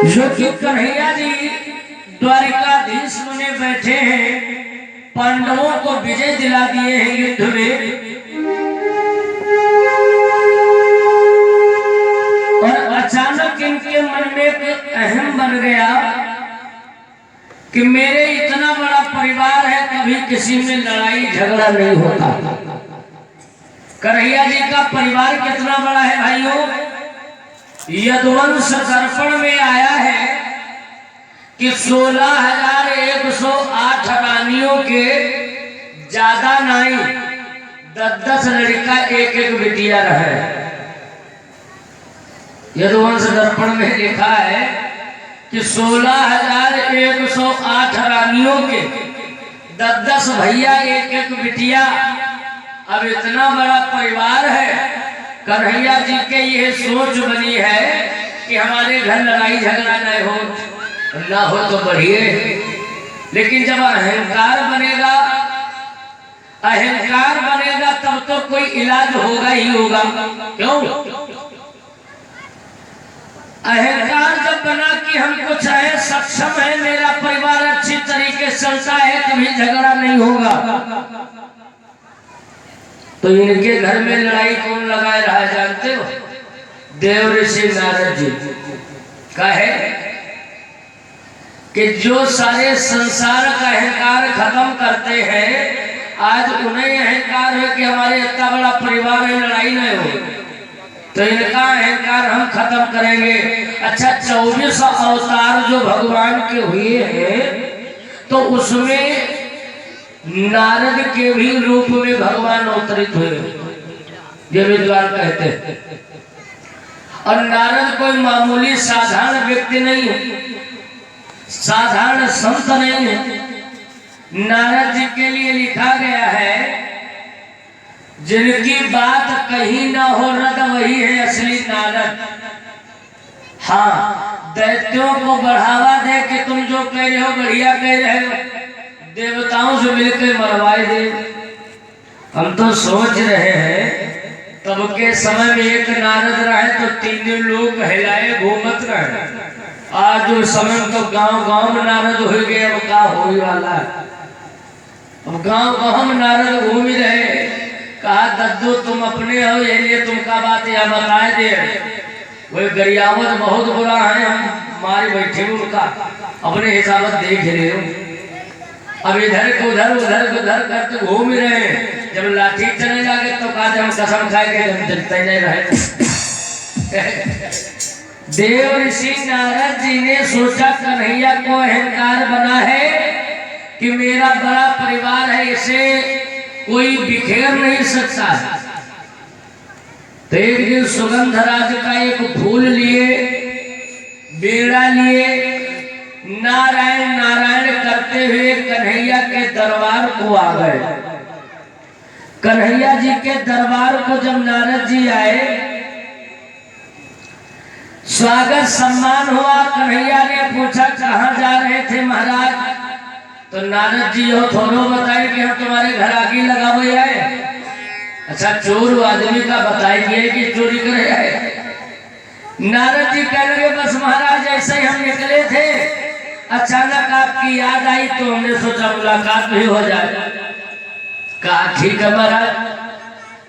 जो कि कन्हैया जी द्वारिकाधीश बने बैठे हैं, पांडवों को विजय दिला दिए हैं युद्ध में। और अचानक इनके मन में एक अहम बन गया कि मेरे इतना बड़ा परिवार है, कभी किसी में लड़ाई झगड़ा नहीं होता। कन्हैया जी का परिवार कितना बड़ा है भाइयों? यदुवंश दर्पण में आया है कि 16,108 रानियों के ज्यादा नहीं, 10-10 लड़का एक एक बिटिया रहे। यदुवंश दर्पण में लिखा है कि 16,108 रानियों के 10-10 भैया एक एक बिटिया। अब इतना बड़ा परिवार है, कन्हैया जी के ये सोच बनी है कि हमारे घर लड़ाई झगड़ा ना हो तो बढ़िए। लेकिन जब अहंकार बनेगा तब तो कोई इलाज होगा ही होगा। क्यों? अहंकार जब बना कि हम कुछ है, सक्षम है, मेरा परिवार अच्छी तरीके से चलता है, कभी झगड़ा नहीं होगा, तो इनके घर में लड़ाई कौन लगाए रहा जानते हो? देव ऋषि नारद जी का है कि जो सारे संसार का अहंकार खत्म करते हैं, आज उन्हें अहंकार है कि हमारे इतना बड़ा परिवार है, लड़ाई नहीं हो, तो इनका अहंकार हम खत्म करेंगे। अच्छा, 24 अवतार जो भगवान के हुए हैं, तो उसमें नारद के भी रूप में भगवान अवतरित हुए, ये विद्वान कहते हैं। और नारद कोई मामूली साधारण व्यक्ति नहीं है, साधारण संत नहीं है। नारद जी के लिए लिखा गया है, जिनकी बात कहीं ना हो रद वही है असली नारद। हाँ, दैत्यों को बढ़ावा दे कि तुम जो कह रहे हो बढ़िया कह रहे हो, देवताओं से मिलकर मरवाए दे। हम तो सोच रहे हैं तब के समय में एक नारद रहे तो 3 लोग हिलाए घूमत रहे। आज जो समय तो गांव में नारद हो गए, अब क्या हो वाला है? अब गांव में नारद घूम ही रहे। कहा दद्दू तुम अपने हो, ये तुमका बात या बताए दे। वही गरियावत बहुत बुरा है, हम मारे बैठे उनका अपने हिसाब से देख रहे हो। अब इधर को उधर करके घूम रहे हैं। जब लाठी चलने लगे तो कहा हम कसम खाए के हम चलते नहीं रहे। देव ऋषि नारद जी ने सोचा कन्हैया को अहंकार बना है कि मेरा बड़ा परिवार है, इसे कोई बिखेर नहीं सकता। तो एक दिन सुगंधराज का एक फूल लिए, बेड़ा लिए, नारायण नारायण करते हुए कन्हैया के दरबार को आ गए। कन्हैया जी के दरबार को जब नारद जी आए, स्वागत सम्मान हुआ। कन्हैया ने पूछा कहाँ जा रहे थे महाराज? तो नारद जी हो थोड़ो बताए कि हम तुम्हारे घर आगे लगा हुए आए। अच्छा, चोर आदमी का बताइए कि चोरी करे आए? नारद जी कह लगे बस महाराज ऐसे ही हम निकले थे, अचानक आपकी याद आई तो हमने सोचा मुलाकात भी हो जाए। कहा ठीक है महाराज।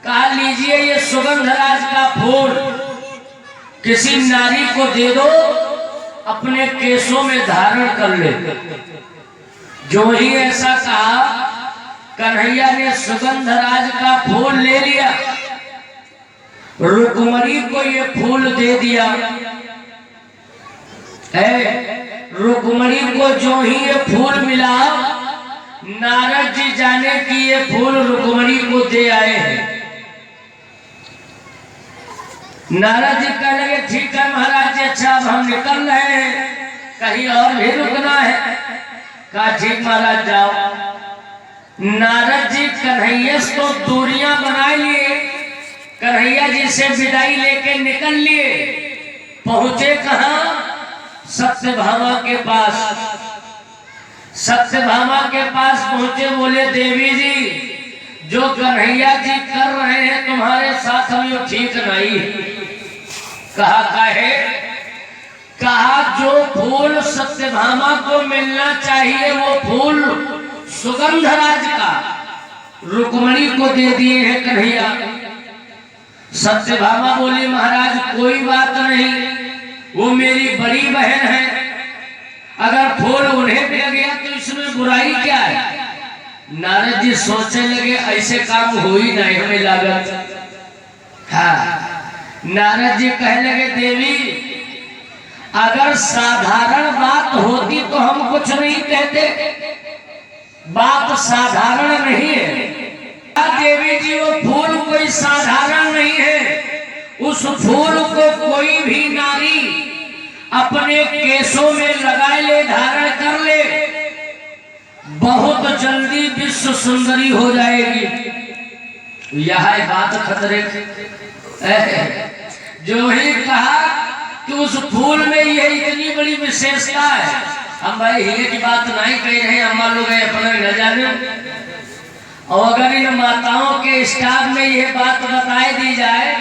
कहा लीजिए ये सुगंधराज का फूल किसी नारी को दे दो, अपने केसों में धारण कर ले। जो ही ऐसा कहा, कन्हैया ने सुगंधराज का फूल ले लिया, रुक्मणी को ये फूल दे दिया। रुक्मणी को जो ही ये फूल मिला, नारद जी जाने कि ये फूल रुक्मणी को दे आए हैं। नारद जी कहने लगे ठीक है महाराज जी, अच्छा अब हम निकल रहे हैं, कहीं और भी रुकना है? कहा ठीक महाराज जाओ। नारद जी कन्हैया तो दूरियां बना लिए, कन्हैया जी से विदाई लेके निकल लिए। पहुंचे कहाँ? सत्यभामा के पास। सत्यभामा के पास पहुंचे, बोले देवी जी जो कन्हैया जी कर रहे हैं तुम्हारे साथ हम ठीक नहीं। कहा काहे? कहा आज जो फूल सत्यभामा को मिलना चाहिए वो फूल सुगंधराज का रुक्मणी को दे दिए हैं कन्हैया। सत्यभामा बोली महाराज कोई बात नहीं, वो मेरी बड़ी बहन है, अगर फूल उन्हें मिल गया तो इसमें बुराई क्या है। नारद जी सोचने लगे ऐसे काम हो ही नहीं हमें लागत। हाँ, नारद जी कहने लगे देवी अगर साधारण बात होती तो हम कुछ नहीं कहते, बात साधारण नहीं है। देवी जी वो फूल कोई साधारण नहीं है, उस फूल को कोई भी नारी अपने केसों में लगा ले, धारण कर ले, बहुत जल्दी विश्व सुंदरी हो जाएगी। यह बात खतरे जो ही कहा कि उस फूल में ये इतनी बड़ी विशेषता है। हम भाई हीरे की बात नहीं कह रहे, अम्मा लोग अपना न जाने। और अगर इन माताओं के स्टाफ में ये बात बताई दी जाए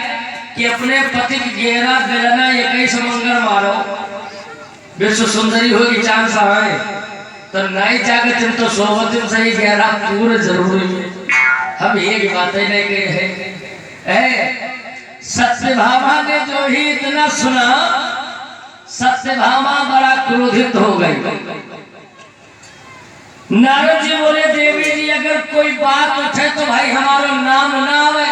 कि अपने पति की घेरा बेलना 21 मंगल मारो विश्व सुंदरी होगी चांस है, तो नहीं जाके तुम तो सोबत से ही घेरा पूरे जरूरी है। हम ये की बातें नहीं कह रहे। सत्यभामा ने जो ही इतना सुना, सत्यभामा बड़ा क्रोधित हो गई। नारद जी बोले देवी जी अगर कोई बात उठे तो भाई हमारा नाम ना आवे,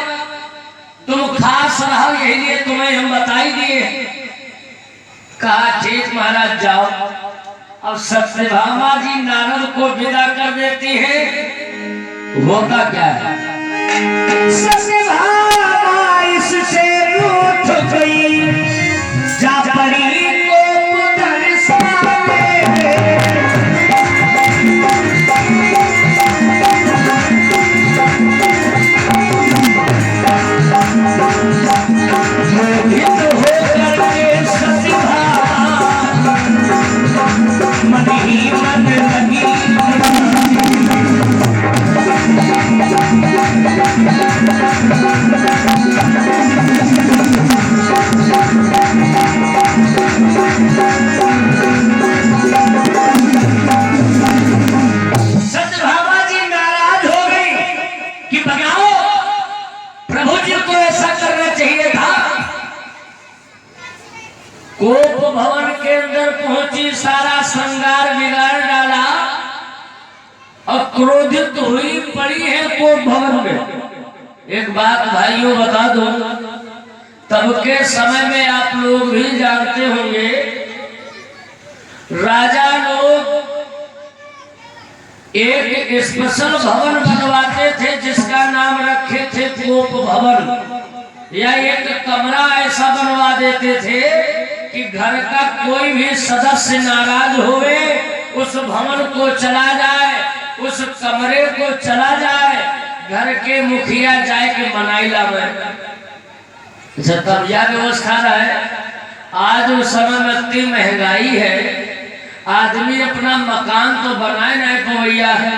तुम खास रहो यही लिए तुम्हें हम बताई दिए। कहा ठीक महाराज जाओ। अब सत्यभामा जी नारद को विदा कर देती है। होता क्या है, सत्यभामा इससे रूठ गई, जा पड़ी कोप भवन के अंदर पहुंची, सारा श्रृंगार बिगाड़ डाला और क्रोधित हुई पड़ी है कोप भवन में। एक बात भाइयों बता दो, तब के समय में आप लोग भी जानते होंगे, राजा लोग एक स्पेशल भवन बनवाते थे जिसका नाम रखे थे कोप भवन, या एक कमरा ऐसा बनवा देते थे कि घर का कोई भी सदस्य नाराज होवे उस भवन को चला जाए, उस कमरे को चला जाए, घर के मुखिया जाए के मनाई लावे। तब यह व्यवस्था है। आज उस समय में इतनी महंगाई है, आदमी अपना मकान तो बनाए नहीं पवैया है,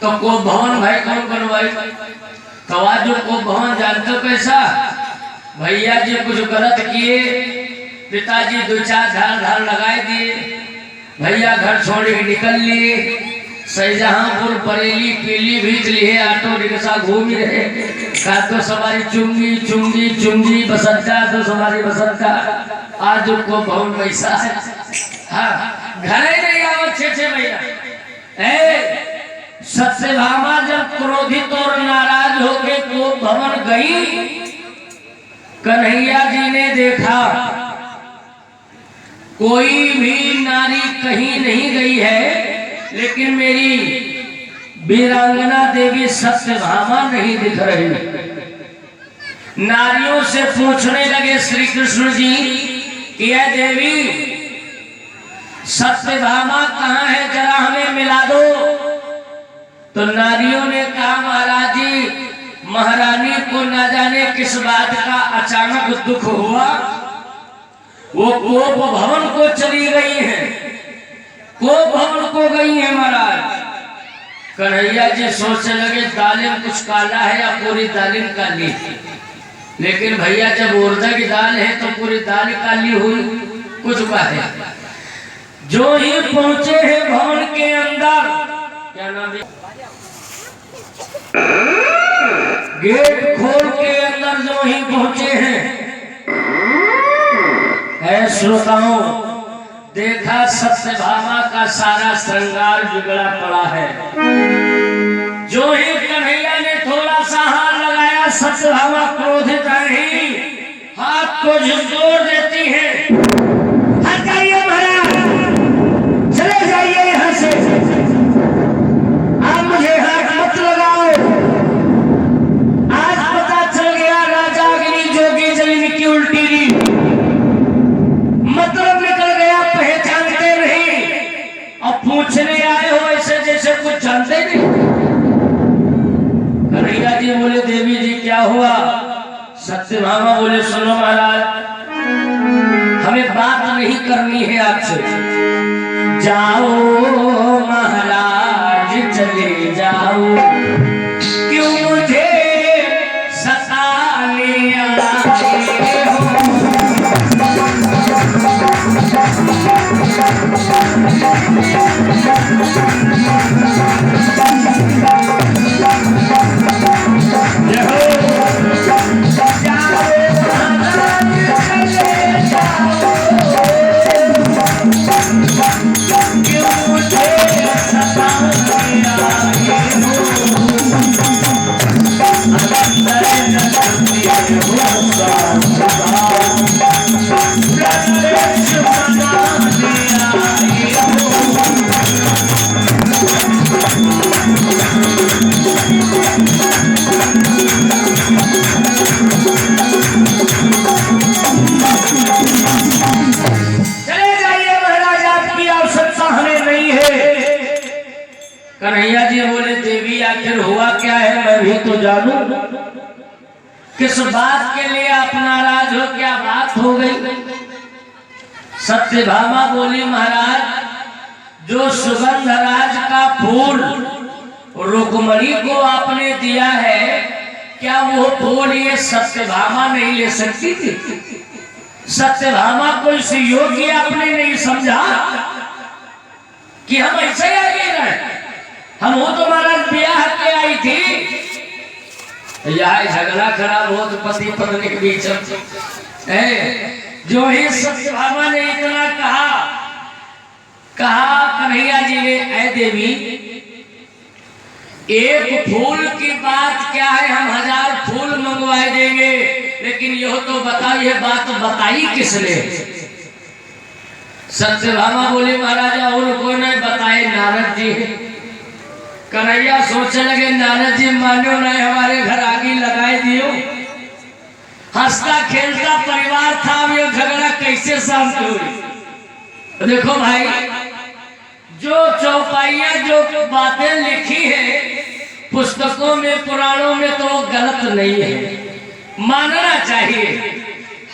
तो को भवन भाई कौन बनवाई। तो आज को भवन जानते कैसा, भैया जी कुछ गलत किए, पिताजी 2-4 धार लगाए दिए, भैया घर छोड़ के निकल लिए, शाहजहांपुर बरेली पीलीभीत लिए ऑटो रिक्शा घूम रहे, का तो सवारी चुंगी चुंगी चुंगी बसंता तो सवारी बसंता। आज उनको भवन पैसा है, हाँ घर ही नहीं आओ 6-6 महीना। सत्यभामा जब क्रोधित और नाराज होके तो भवन गई, कन्हैया जी ने देखा कोई भी नारी कहीं नहीं गई है, लेकिन मेरी वीरांगना देवी सत्यभामा नहीं दिख रही। नारियों से पूछने लगे श्री कृष्ण जी कि यह देवी सत्यभामा कहाँ है, जरा हमें मिला दो। तो नारियों ने कहा महाराज जी महारानी को न जाने किस बात का अचानक दुख हुआ, वो कोप भवन को चली गई है, कोप भवन को गई है महाराज। कन्हैया जी सोचने लगे दालिम कुछ काला है या पूरी दालिम काली, लेकिन भैया जब उड़द की दाल है तो पूरी दाल काली हुई, कुछ बात है। जो ही पहुंचे हैं भवन के अंदर, क्या नाम है, गेट खोल के अंदर जो ही पहुंचे हैं, ऐ श्रोताओं, देखा सत्यभामा का सारा श्रृंगार बिगड़ा पड़ा है। जो ही कन्हैया ने थोड़ा सा हाथ लगाया, सत्यभामा क्रोधित नहीं, हाथ को झुकझोर देती है। हट जाइए महाराज, चले जाइए यहाँ से, आप मुझे हाथ मत लगाओ। आज पता चल गया राजा अग्नि जोगी जमीन की उल्टी ली, मतलब निकल गया, पहचानते नहीं। अब पूछने आए हो ऐसे जैसे कुछ जानते नहीं। कन्हैया जी बोले देवी जी क्या हुआ? सत्यभामा बोले सुनो महाराज, हमें बात नहीं करनी है आपसे, जाओ महाराज चले जाओ, क्यों मुझे सताने आए हो। कन्हैया जी बोले देवी आखिर हुआ क्या है, मैं भी तो जानूं, किस बात के लिए आप नाराज हो, क्या बात हो गई? सत्यभामा बोली महाराज, जो सुगंधराज का फूल रुक्मणी को आपने दिया है, क्या वो फूल ये सत्यभामा नहीं ले सकती थी? सत्यभामा को इस योग्य आपने नहीं समझा कि हम ऐसे आगे रहे? हम वो तो महाराज ब्याह के आई थी, यह झगड़ा खराब हो तो पति पत्नी के बीच जो ही सत्यभामा ने इतना कहा कन्हैया जी ने, ऐ देवी एक फूल की बात क्या है, हम 1000 फूल मंगवाए देंगे, लेकिन यह तो बताओ ये बात बताई किसने? सत्यभामा बोली महाराजा और कोई नहीं बताए, नारद जी। कन्हैया सोचने लगे नारद जी मानो नहीं, हमारे घर आगे लगाए दियो, हंसता खेलता परिवार था, अब ये झगड़ा कैसे शांत हुई? देखो भाई, जो चौपाइयां जो बातें लिखी है पुस्तकों में पुराणों में तो गलत नहीं है, मानना चाहिए।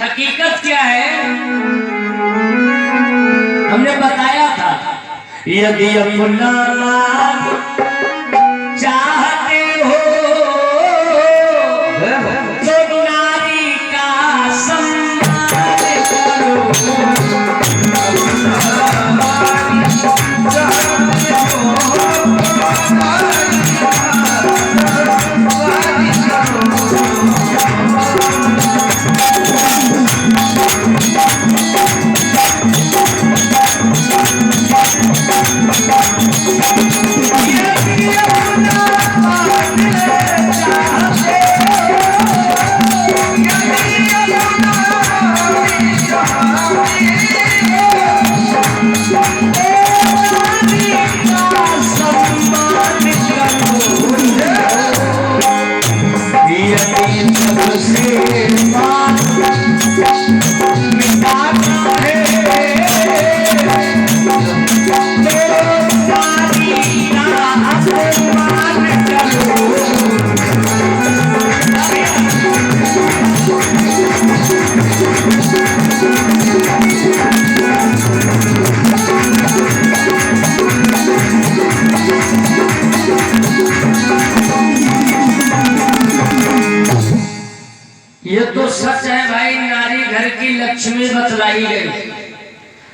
हकीकत क्या है हमने बताया था, यदि अपना चाहते हो तो नारी का सम्मान करो।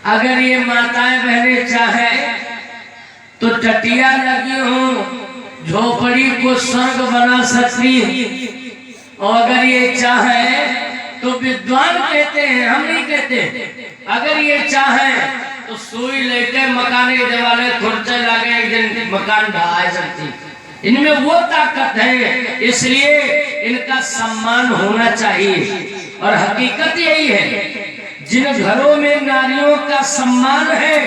अगर ये माताएं बहनें चाहे तो टटिया लगी हो झोपड़ी को स्वर्ग बना सकती है, और अगर ये चाहे तो विद्वान कहते हैं, हम नहीं कहते, अगर ये चाहे तो सुई लेके मकान के दिवाले खुर्चे लगे एक दिन मकान ढहा सकती। इनमें वो ताकत है, इसलिए इनका सम्मान होना चाहिए। और हकीकत यही है, जिन घरों में नारियों का सम्मान है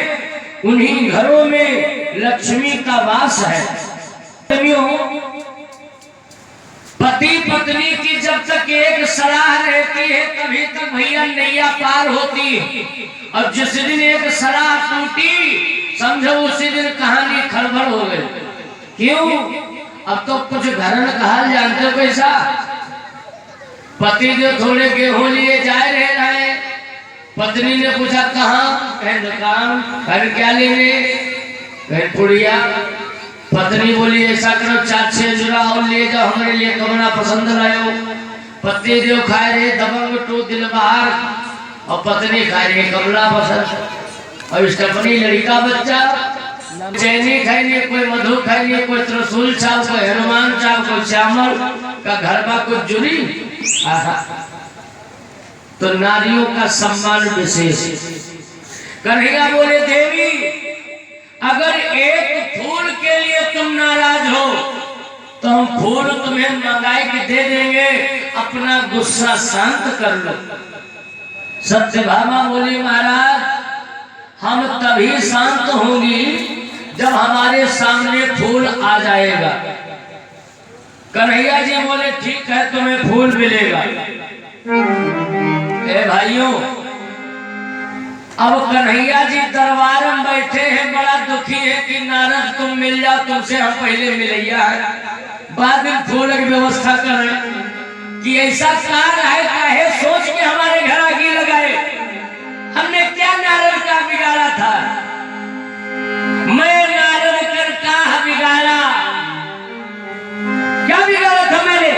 उन्हीं घरों में लक्ष्मी का वास है। पति पत्नी की जब तक एक सलाह रहती है तभी तक भैया नैया पार होती है, और जिस दिन एक सलाह टूटी समझो उसी दिन कहानी खड़बड़ हो गई। क्यों? अब तो कुछ घर में कहा जानते हो कैसा, पति जो थोड़े गेहूं लिए जा रहे, पत्नी ने पूछा कहाँ? कहीं दुकान। कहीं क्या लेने? कहीं पुड़िया। पत्नी बोली ऐसा करो 4-6 जुरा और ले जाओ, हमारे लिए कमरा पसंद लायो। पति जो खाए रहे दबंग टू दिल बाहर, और पत्नी खाए रही कमला पसंद। और इसका अपनी लड़का बच्चा चैनी खाएंगे, कोई मधु खाएंगे, कोई त्रिशूल चाव, कोई हनुमान चाव, कोई श्यामल का घर में कुछ जुड़ी। तो नारियों का सम्मान विशेष। कन्हैया बोले देवी अगर एक फूल के लिए तुम नाराज हो तो हम फूल तुम्हें मंगाई के दे देंगे, अपना गुस्सा शांत कर लो। सत्यभामा बोली महाराज हम तभी शांत होंगी जब हमारे सामने फूल आ जाएगा। कन्हैया जी बोले ठीक है तुम्हें फूल मिलेगा। ए भाइयों, अब कन्हैया जी दरबार में बैठे हैं, बड़ा दुखी है कि नारद तुम मिल जाओ, तुमसे हम पहले मिलैया है, बाद में फूल की व्यवस्था करें कि ऐसा कार है काहे सोच के हमारे घर आगे लगाए। हमने क्या नारद का बिगाड़ा था? मैं नारद कर का बिगाड़ा? क्या बिगाड़ा था मैंने?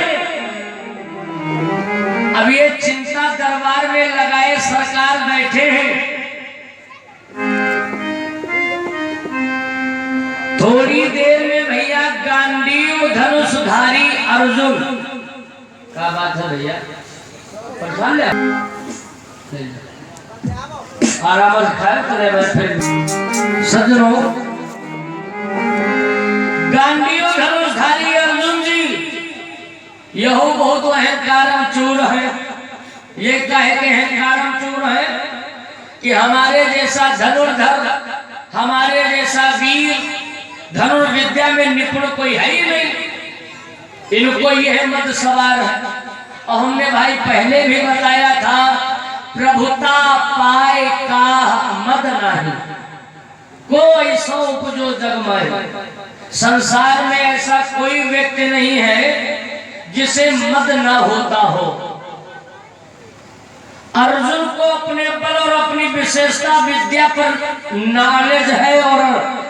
अब ये चिंता दरबार में लगाए सरकार बैठे हैं। थोड़ी देर में भैया गांडीव धनुषधारी अर्जुन, क्या बात है भैया? परेशान ले आराम से खाए तो फिर सज्जनों, गांडीव धनुषधारी अर्जुन जी यह बहुत अहंकार चूर है। ये कहे के अहंकार चूर है कि हमारे जैसा धनुर्धर, हमारे जैसा वीर, धनुर्विद्या में निपुण कोई है ही नहीं, इनको यह मत सवार है। और हमने भाई पहले भी बताया था प्रभुता पाए का मद नहीं, कोई सौ उपजो जगमाए। संसार में ऐसा कोई व्यक्ति नहीं है जिसे मद ना होता हो। अर्जुन को अपने बल और अपनी विशेषता विद्या पर नॉलेज है और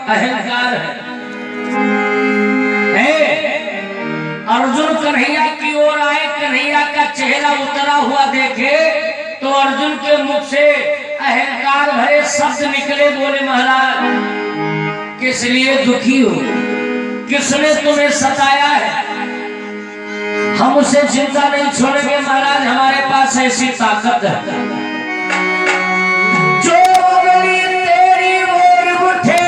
अहंकार है। अर्जुन कन्हैया की ओर आए, कन्हैया का चेहरा उतरा हुआ देखे तो अर्जुन के मुख से अहंकार भरे शब्द निकले। बोले महाराज किस लिए दुखी हो? किसने तुम्हें सताया है? हम उसे चिंता नहीं छोड़ेंगे महाराज, हमारे पास ऐसी ताकत है। जो उंगली तेरी ओर उठे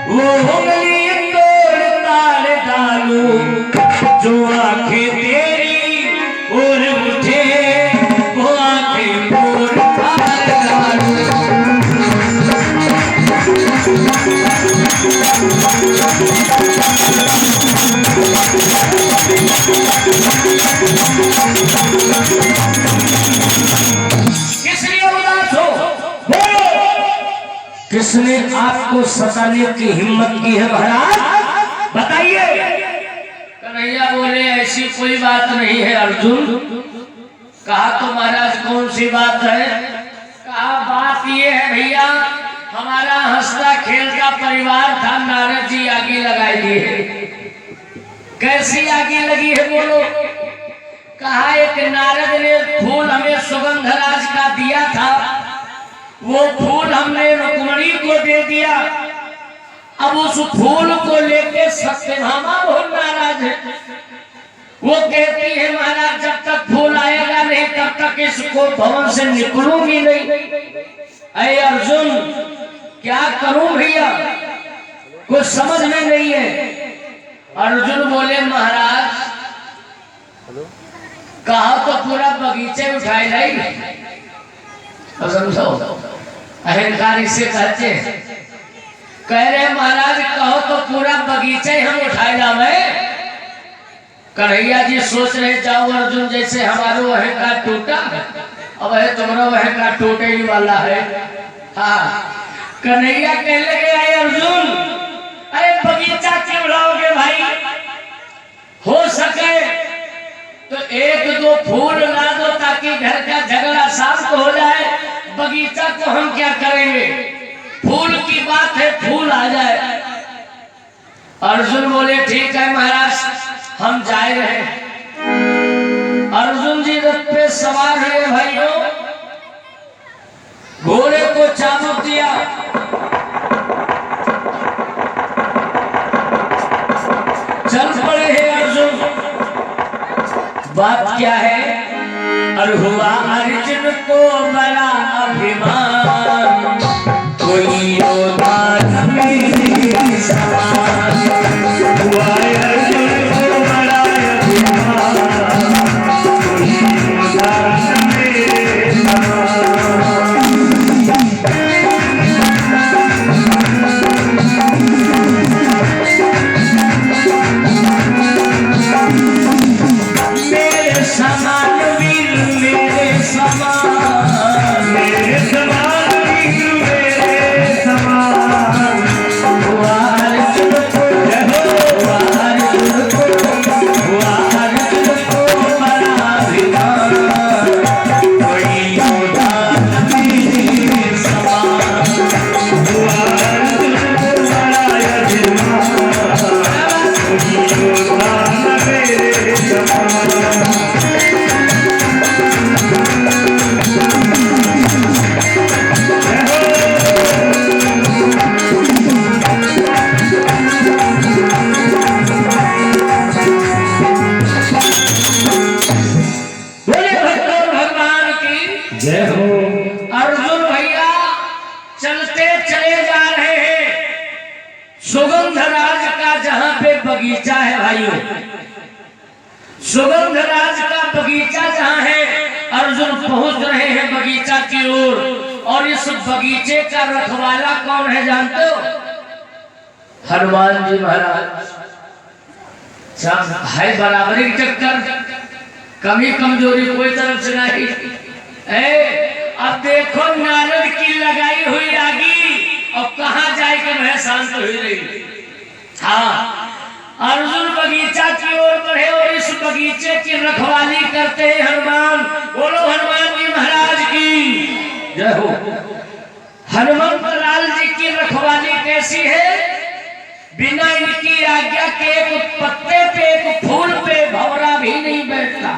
वो उंगली तोड़ ताड़ डालू, जो आंखें तेरी ओर उठे वो आंखें तोड़ ताड़ डालू। किसलिए उदास हो? किसने आपको सताने की हिम्मत की है महाराज? बताइए। कन्हैया बोले ऐसी कोई बात नहीं है अर्जुन। कहा तो महाराज कौन सी बात है? कहा बात ये है भैया, हमारा हंसता खेलता परिवार था, नारद जी आगे लगाई दी है। कैसी आगे लगी है बोलो? कहा एक नारद ने फूल हमें सुगंधराज का दिया था, वो फूल हमने रुक्मणी को दे दिया। अब उस फूल को लेके सत्यभामा बहुत नाराज है। वो कहती है महाराज जब तक फूल आएगा नहीं तब तक इसको भवन से निकलूंगी नहीं। अरे अर्जुन क्या करूं भैया, कुछ समझ में नहीं है। अर्जुन बोले महाराज कहा तो पूरा बगीचे उठाए नहीं, समझो अहंकार इसे कहते हैं। कह रहे महाराज कहो तो पूरा बगीचे हम उठाए जावे। कन्हैया जी सोच रहे जाओ अर्जुन जैसे हमारो अहंकार टूटा अब है तुम्हारा अहंकार टूटे ही वाला है। हाँ कन्हैया कहने लगे अर्जुन अरे बगीचा क्यों उड़ाओगे भाई, हो सके तो एक दो फूल ला दो ताकि घर का झगड़ा शांत हो जाए। बगीचा को हम क्या करेंगे, फूल की बात है फूल आ जाए। अर्जुन बोले ठीक है महाराज हम जाए रहे। अर्जुन जी रथ पे सवार हुए भाइयों, घोड़े को चाबुक दिया, चल पड़े हैं अर्जुन। बात क्या है, और हुआ अर्जुन को बड़ा अभिमान, कोई योद्धा न मेरे समान। हुआ अर्जुन को बड़ा अभिमान, कोई योद्धा न मेरे समान। मेरे समान वीर मेरे समान, मेरे समान वीर मेरे समान। हुआ अर्जुन को हुआ अर्जुन को बड़ा अभिमान, कोई योद्धा न मेरे समान। हुआ अर्जुन को बड़ा अभिमान, कोई योद्धा न मेरे समान। जय हो। अर्जुन भैया चलते चले जा रहे हैं सुगंधराज का जहां पे बगीचा है भाइयों, सुगंधराज का बगीचा जहां है अर्जुन पहुंच रहे हैं बगीचा की ओर। और इस बगीचे का रखवाला कौन है जानते हो, हनुमान जी महाराज। है बराबरी की चक्कर, कमी कमजोरी कोई तरफ से नहीं। अब देखो नारद की लगाई हुई आगी और कहां जाकर वह शांत हुई रही। हाँ अर्जुन बगीचा की ओर बढ़े और इस बगीचे की रखवाली करते हैं हनुमान। बोलो हनुमान जी महाराज की जय हो। हनुमंत लाल जी की रखवाली कैसी है, बिना इनकी आज्ञा के एक पत्ते पे एक फूल पे भंवरा भी नहीं बैठता।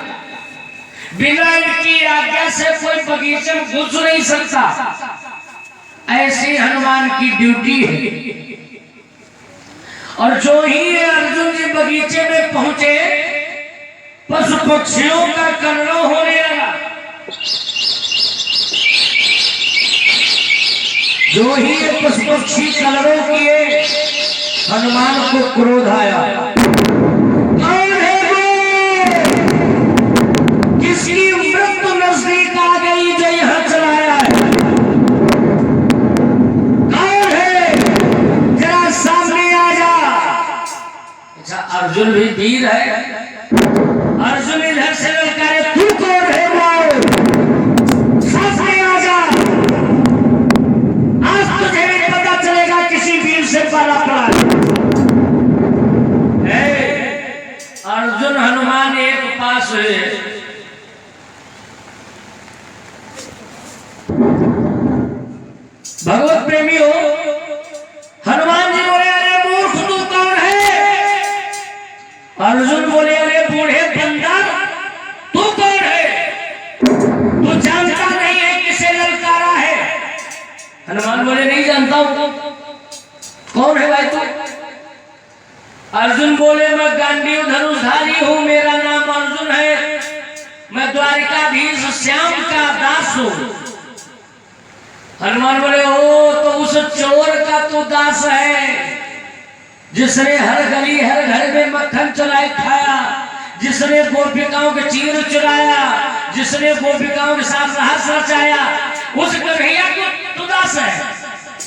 बिना इनकी आज्ञा से कोई बगीचे में घुस नहीं सकता। ऐसी हनुमान की ड्यूटी है। और जो ही अर्जुन जी बगीचे में पहुंचे पशु पक्षियों का कलरव होने लगा। जो ही पशु पक्षी कलरव किए हनुमान को क्रोध आया। कौन है वो, किसकी मृत्यु नजदीक आ गई जो यहां चलाया है, कौन है, जरा सामने आ जा। अच्छा अर्जुन भी वीर है। अर्जुन इधर से ललकारे तू कौन है वो, सामने आ जा, आज तुझे भी पता चलेगा किसी वीर से पाला पड़ा। अर्जुन हनुमान एक पास हुए। भगवत प्रेमी हो, हनुमान जी बोले अरे मूर्ख तू कौन है। अर्जुन बोले अरे बूढ़े बंदर तू कौन है, तू जानता नहीं है किसे ललकारा है। हनुमान बोले नहीं जानता हूं। कौन है भाई तू? अर्जुन बोले मैं गांडीव धनुषधारी हूं, मेरा नाम अर्जुन है, मैं द्वारिकाधीश श्याम का दास हूं। हनुमान बोले ओ तो उस चोर का तो दास है जिसने हर गली हर घर में मक्खन चुराए खाया, जिसने गोपिकाओं के चीर चुराया, जिसने गोपिकाओं के साथ रहस्य रचाया, उस कन्हैया को तो दास है।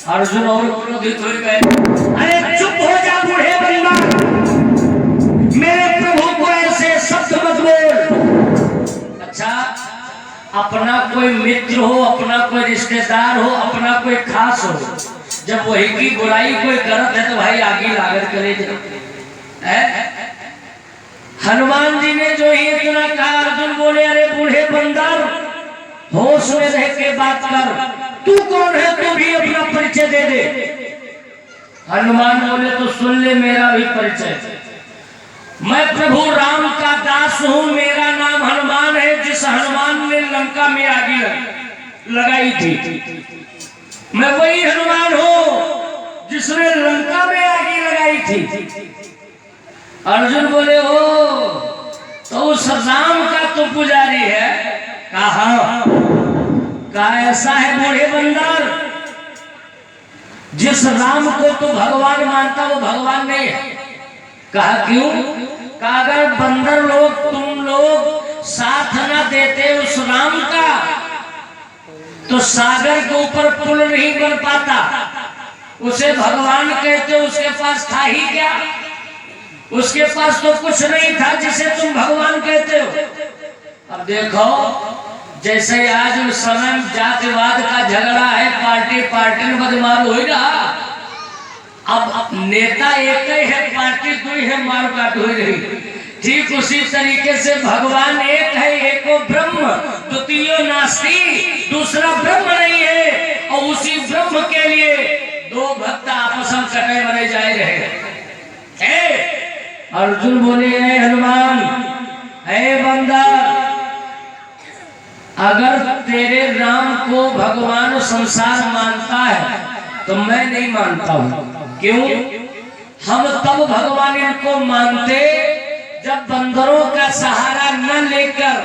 अर्जुन और क्रोधित हो गए। अरे चुप हो जा बूढ़े बंदा, मेरे प्रभु को ऐसे शब्द मत बोल। अच्छा, अपना कोई मित्र हो, अपना कोई रिश्तेदार हो, अपना कोई खास हो, जब वही की बुराई कोई करत है तो भाई आगे लागत करे। हनुमान जी ने जो ही इतना कहा, अर्जुन बोले अरे बूढ़े बंदर, होश में रह के बात कर, तू कौन है? तू भी अपना परिचय दे दे। हनुमान बोले तो सुन ले मेरा भी परिचय, मैं प्रभु राम का दास हूं, मेरा नाम हनुमान है, जिस हनुमान ने लंका में आग लगाई थी, मैं वही हनुमान हूं जिसने लंका में आग लगाई थी। अर्जुन बोले हो तो उस राम का तो पुजारी है? कहा ऐसा है बूढ़े बंदर, जिस राम को तो भगवान मानता वो भगवान नहीं है। कहा क्यों? कहा अगर बंदर लोग तुम लोग साथ ना देते उस राम का तो सागर के ऊपर पुल नहीं बन पाता। उसे भगवान कहते, उसके पास था ही क्या? उसके पास तो कुछ नहीं था जिसे तुम भगवान कहते हो। अब देखो, जैसे आज उस समय जातिवाद का झगड़ा है, पार्टी पार्टी में बदमाश हो ही रहा। अब नेता एक ही है, पार्टी कोई है, मारकाट हो रही। ठीक उसी तरीके से भगवान एक है, एको ब्रह्म द्वितीयो नास्ति, दूसरा ब्रह्म नहीं है। और उसी ब्रह्म के लिए दो भक्त आपस में कटे बने जाए रहे। अर्जुन बोले है हनुमान, है बंदर, अगर तेरे राम को भगवान संसार मानता है तो मैं नहीं मानता हूं। क्यों? हम तब भगवान इनको मानते जब बंदरों का सहारा न लेकर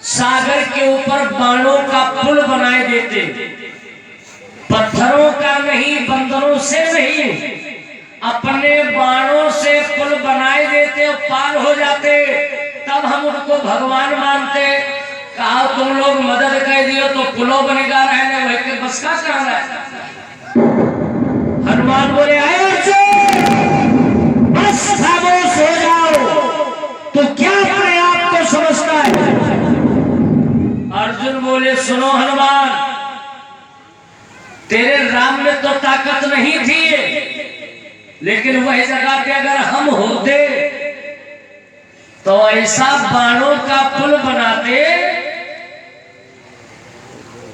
सागर के ऊपर बाणों का पुल बनाए देते, पत्थरों का नहीं, बंदरों से नहीं, अपने बाणों से पुल बनाए देते और पार हो जाते, तब हम उनको भगवान मानते। कहा तुम लोग मदद कर दियो तो पुलों बनेगा, रहने वही के बस का कर रहा है। हनुमान बोले आए बस खामोश हो जाओ, तो क्या अपने आप को समझता है? अर्जुन बोले सुनो हनुमान, तेरे राम में तो ताकत नहीं थी, लेकिन वही जगह पे अगर हम होते तो ऐसा बाणों का पुल बनाते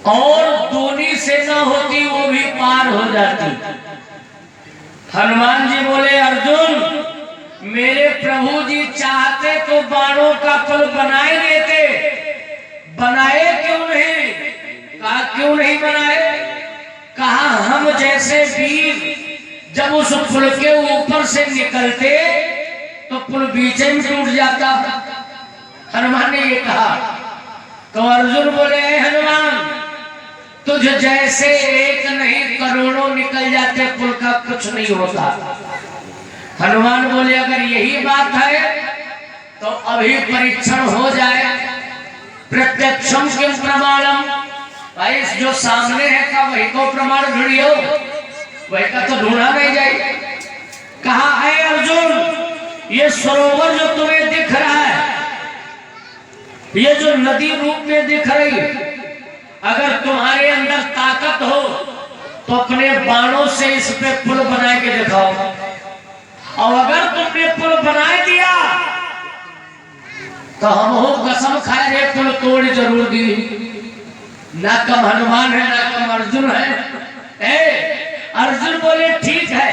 और दोनों सेना होती वो भी पार हो जाती। हनुमान जी बोले अर्जुन, मेरे प्रभु जी चाहते तो बाणों का पुल बनाए देते, बनाए क्यों नहीं? कहा क्यों नहीं बनाए? कहा हम जैसे वीर जब उस पुल के ऊपर से निकलते तो पुल बीच में टूट जाता। हनुमान ने ये कहा। तो अर्जुन बोले हनुमान, तुझ जैसे एक नहीं करोड़ों निकल जाते, पुल का कुछ नहीं होता। हनुमान बोले अगर यही बात है तो अभी परीक्षण हो जाए, प्रत्यक्षम किम प्रमाणम, भाई जो सामने है का वही को प्रमाण ढूंढियो, वही का तो ढूंढा नहीं जाए। कहा है अर्जुन, ये सरोवर जो तुम्हें दिख रहा है, ये जो नदी रूप में दिख रही है, अगर तुम्हारे अंदर ताकत हो तो अपने बाणों से इस पे पुल बना के दिखाओ, और अगर तुमने पुल बना दिया तो हम हो कसम खाए रे पुल तोड़ जरूर दी। ना कम हनुमान है ना कम अर्जुन है। अर्जुन बोले ठीक है,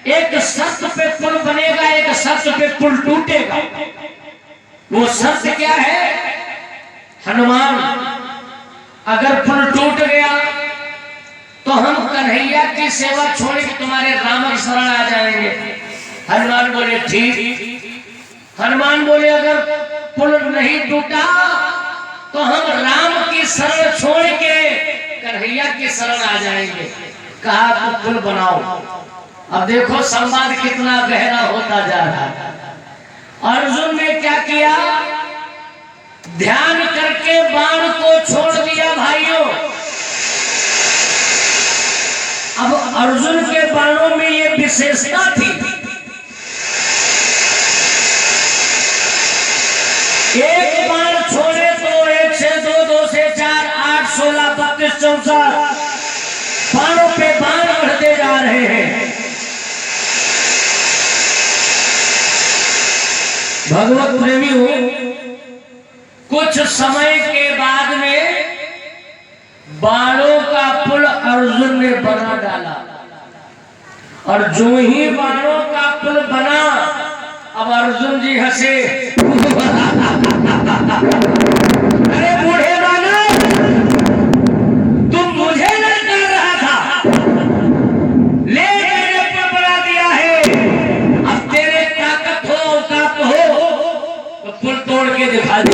एक शर्त पे पुल बनेगा, एक शर्त पे पुल टूटेगा। वो शर्त क्या है? हनुमान, अगर पुल टूट गया कन्हैया की सेवा छोड़ के तुम्हारे राम की शरण आ जाएंगे। हनुमान बोले ठीक। हनुमान बोले अगर पुल नहीं टूटा तो हम राम की शरण छोड़ के कन्हैया की शरण आ जाएंगे। कहा तो पुल बनाओ। अब देखो संवाद कितना गहरा होता जा रहा है। अर्जुन ने क्या किया, ध्यान करके बाण को छोड़ दिया भाइयों। अब अर्जुन के बाणों में ये विशेषता थी, एक बाण छोड़े तो 1 से 2, 2 से 4, 8, 16, 32, 64 बाणों पे बाण बढ़ते जा रहे हैं। भगवत प्रेमियों, कुछ समय के बाद में बाणों का पुल अर्जुन ने बना डाला और जो ही बाणों का पुल बना, अब अर्जुन जी हंसे। अरे बूढ़े बानर, तुम मुझे नहीं कर रहा था, ले मेरे पुल बना दिया है। अब तेरे ताकत हो औकात हो तो पुल तोड़ के दिखा दे।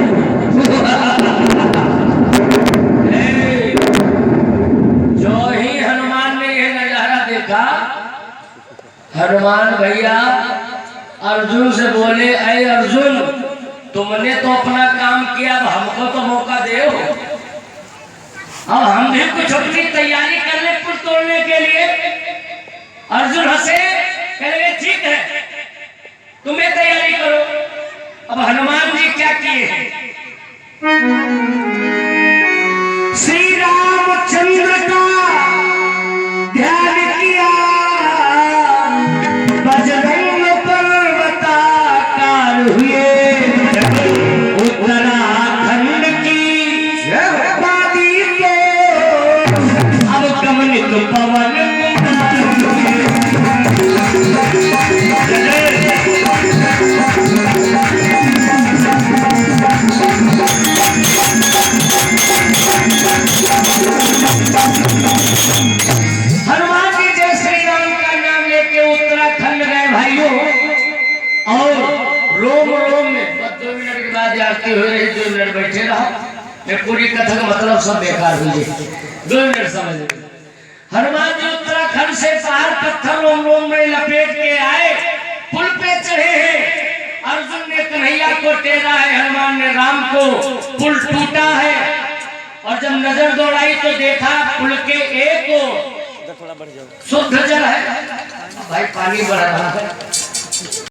जो ही हनुमान ने यह नजारा देखा, हनुमान भैया अर्जुन से बोले, अरे अर्जुन, तुमने तो अपना काम किया, अब हमको तो मौका दे। अब हम भी कुछ अपनी तैयारी कर ले पुल तोड़ने के लिए। अर्जुन हंसे, कहे ठीक है, तुम्हें तैयारी करो। अब हनुमान जी क्या किए हैं, श्री रामचंद्र का ध्यान किया, बजरंग पर्वताकार हुए, उत्तराखंड की वादी को अब गमनित पवन हनुमान जी जय श्री राम का नाम लेके उत्तराखंड गए भाइयों। और रोम रोम में 2 मिनट के बाद आरती हो रही, 2 मिनट बैठे रहो, मैं पूरी कथा का मतलब सब बेकार हुई, 2 मिनट समझ लो। हनुमान जी उत्तराखंड से पहाड़ पत्थर रोम रोम में लपेट के आए, पुल पे चढ़े हैं। अर्जुन ने कन्हैया को टेरा है, हनुमान ने राम को। पुल टूटा है और जब नजर दौड़ाई तो देखा पुल के एक को शुद्ध जल है। भाई पानी बढ़ रहा है।